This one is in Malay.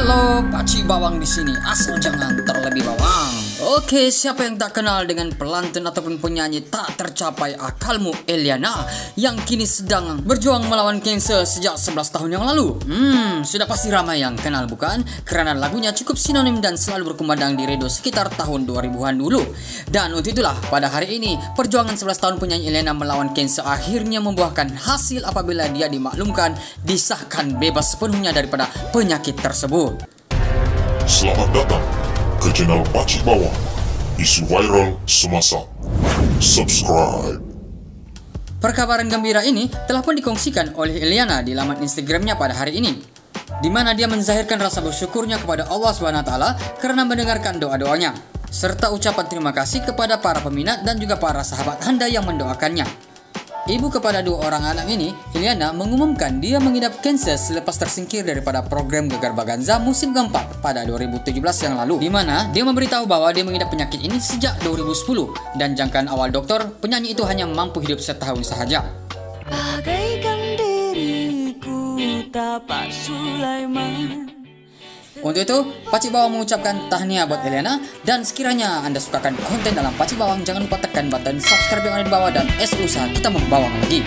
Halo, Paci Bawang di sini. Asal jangan terlebih bawang. Oke, siapa yang tak kenal dengan pelantun ataupun penyanyi tak tercapai akalmu, Eliana, yang kini sedang berjuang melawan kanser sejak 11 tahun yang lalu? Sudah pasti ramai yang kenal bukan? Karena lagunya cukup sinonim dan selalu berkumandang di radio sekitar tahun 2000-an dulu. Dan untuk itulah, pada hari ini, perjuangan 11 tahun penyanyi Eliana melawan kanser akhirnya membuahkan hasil apabila dia dimaklumkan disahkan bebas sepenuhnya daripada penyakit tersebut. Selamat datang ke channel Paci Bawang. Isu viral semasa. Subscribe. Perkabaran gembira ini telah pun dikongsikan oleh Eliana di laman Instagramnya pada hari ini, di mana dia menzahirkan rasa bersyukurnya kepada Allah SWT karena mendengarkan doa-doanya, serta ucapan terima kasih kepada para peminat dan juga para sahabat Anda yang mendoakannya. Ibu kepada dua orang anak ini, Eliana, mengumumkan dia mengidap kanser selepas tersingkir daripada program Gegar Baganza musim keempat pada 2017 yang lalu, di mana dia memberitahu bahwa dia mengidap penyakit ini sejak 2010 dan jangkaan awal dokter, penyanyi itu hanya mampu hidup setahun sahaja. Bagaikan diriku tapak Sulaiman. Untuk itu, Paci Bawang mengucapkan tahniah buat Eliana, dan sekiranya Anda sukakan konten dalam Paci Bawang, jangan lupa tekan button subscribe yang ada di bawah dan es usaha kita membawang lagi.